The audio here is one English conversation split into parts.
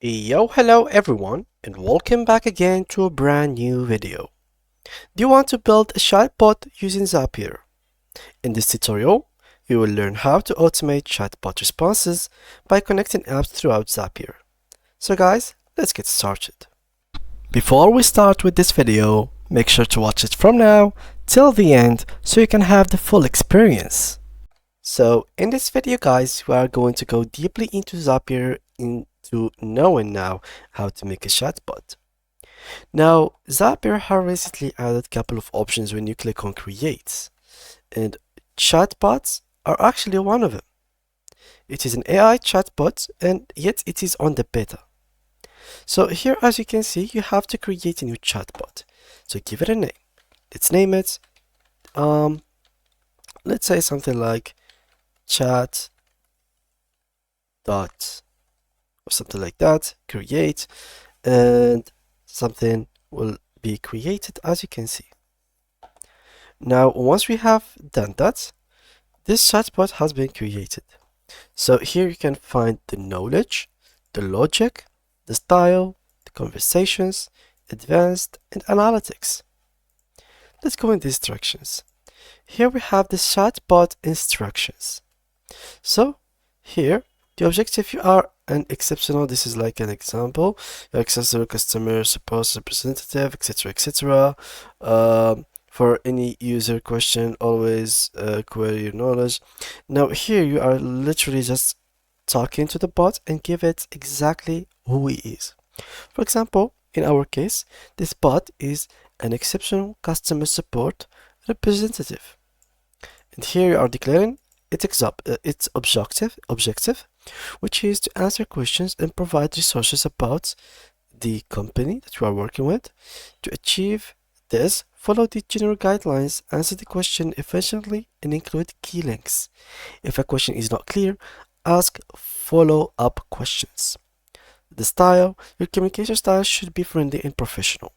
Yo, hello everyone, and welcome back again to a brand new video. Do you want to build a chatbot using Zapier? In this tutorial, you will learn how to automate chatbot responses by connecting apps throughout Zapier. So guys, let's get started. Before we start with this video, make sure to watch it from now till the end so you can have the full experience. So in this video guys, we are going to go deeply into Zapier into knowing now how to make a chatbot. Now, Zapier has recently added a couple of options when you click on create, and chatbots are actually one of them. It is an AI chatbot and yet it is on the beta. So here as you can see, you have to create a new chatbot. So give it a name. Let's name it, let's say something like chat dot or something like that, create, and something will be created as you can see. Now once we have done that, this chatbot has been created. So here you can find the knowledge, the logic, the style, the conversations, advanced, and analytics. Let's go in the instructions. Here we have the chatbot instructions. So here, the objective, you are an exceptional, this is like an example, accessor, customer support representative, etc. For any user question, always query your knowledge. Now here you are literally just talking to the bot and give it exactly who he is. For example, in our case, this bot is an exceptional customer support representative. And here you are declaring its objective, which is to answer questions and provide resources about the company that you are working with. To achieve this, follow the general guidelines, answer the question efficiently, and include key links. If a question is not clear, ask follow-up questions. The style, your communication style should be friendly and professional.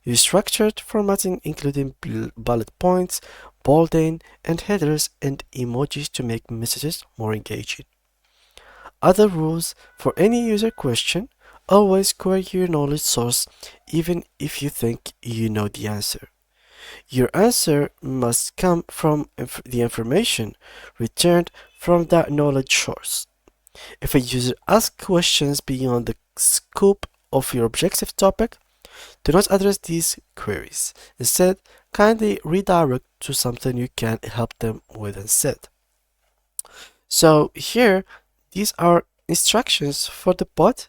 Use structured formatting including bullet points, bolding, and headers and emojis to make messages more engaging. Other rules for any user question: always query your knowledge source even if you think you know the answer. Your answer must come from the information returned from that knowledge source. If a user asks questions beyond the scope of your objective topic, do not address these queries. Instead, kindly redirect to something you can help them with instead. So here, these are instructions for the bot,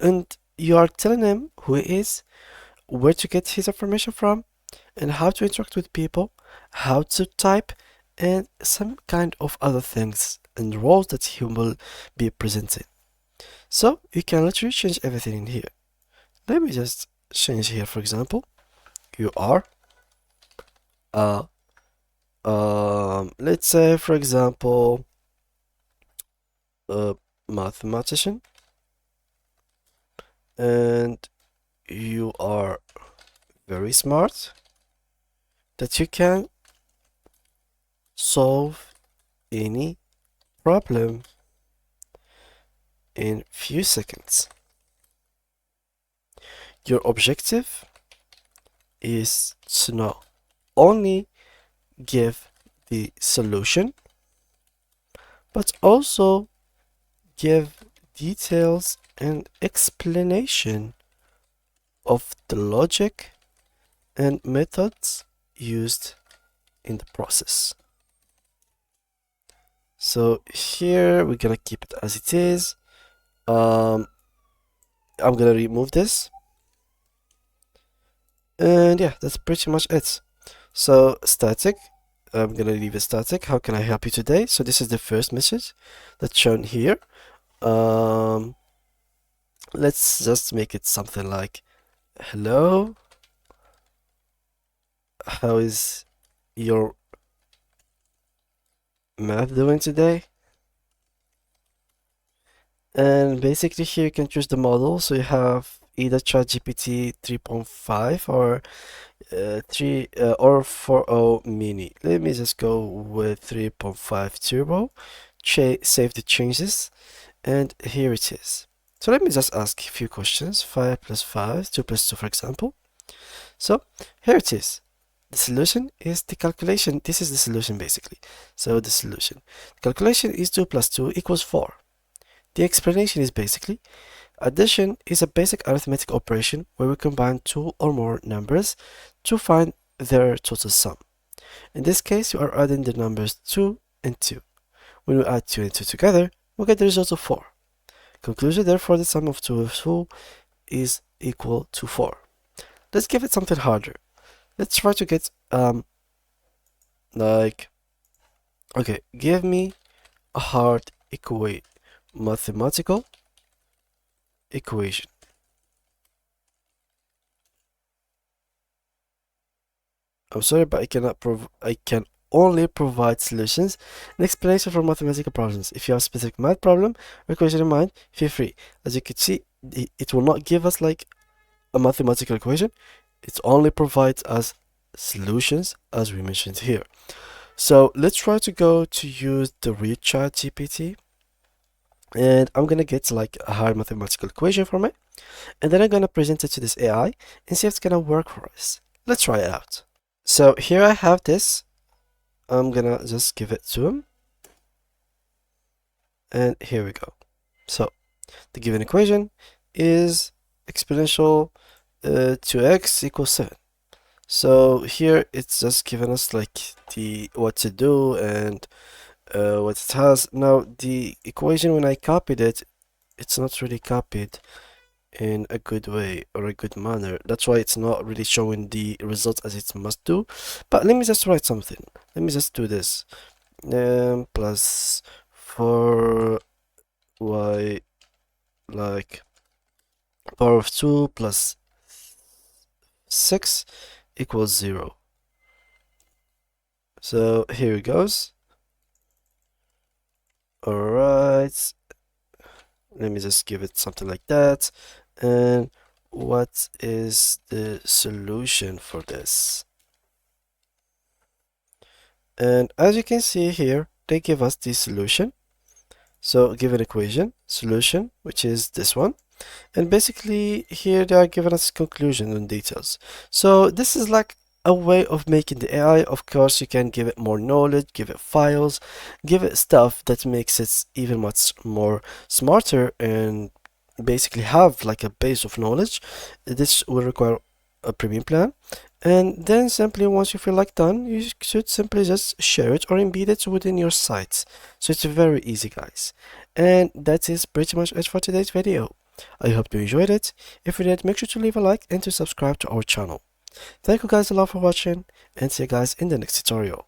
and you are telling him who he is, where to get his information from, and how to interact with people, how to type, and some kind of other things and roles that he will be presenting. So you can literally change everything in here. Let me just change here, for example, you are let's say for example a mathematician, and you are very smart, that you can solve any problem in few seconds. Your objective is to not only give the solution, but also give details and explanation of the logic and methods used in the process. So here we're gonna keep it as it is. I'm gonna remove this, and yeah, that's pretty much it. So static, I'm gonna leave it static. How can I help you today? So this is the first message that's shown here. Let's just make it something like, hello, how is your math doing today? And basically here you can choose the model, so you have either ChatGPT 3.5 or 3 or 4.0 mini. Let me just go with 3.5 turbo, save the changes, and here it is. So let me just ask a few questions. 5 plus 5, 2 plus 2, for example. So here it is. The solution is the calculation. This is the solution basically. So the solution. The calculation is 2 plus 2 equals 4. The explanation is basically addition is a basic arithmetic operation where we combine two or more numbers to find their total sum. In this case, you are adding the numbers 2 and 2. When we add 2 and 2 together, we get the result of 4. Conclusion, therefore, the sum of 2 and 2 is equal to 4. Let's give it something harder. Let's try to get, okay, give me a hard mathematical equation. I'm sorry, but I can only provide solutions and explanation for mathematical problems. If you have a specific math problem or equation in mind, feel free. As you can see, it will not give us like a mathematical equation. It only provides us solutions, as we mentioned here. So let's try to go to use the real ChatGPT, and I'm gonna get like a hard mathematical equation from it, and then I'm gonna present it to this AI and see if it's gonna work for us. Let's try it out. So here I have this. I'm gonna just give it to him, and here we go. So the given equation is exponential 2x equals 7. So here it's just given us like the what to do and what it has. Now the equation, when I copied it, it's not really copied in a good way or a good manner. That's why it's not really showing the results as it must do. But let me just write something. Let me just do this. Plus 4y like power of 2 plus 6 equals 0. So here it goes. Alright, let me just give it something like that. And what is the solution for this? And as you can see here, they give us the solution. So given equation, solution, which is this one. And basically here they are giving us conclusion and details. So this is like a way of making the AI. Of course, you can give it more knowledge, give it files, give it stuff that makes it even much more smarter and basically have like a base of knowledge. This will require a premium plan. And then simply once you feel like done, you should simply just share it or embed it within your site. So it's very easy, guys. And that is pretty much it for today's video. I hope you enjoyed it. If you did, make sure to leave a like and to subscribe to our channel. Thank you guys a lot for watching, and see you guys in the next tutorial.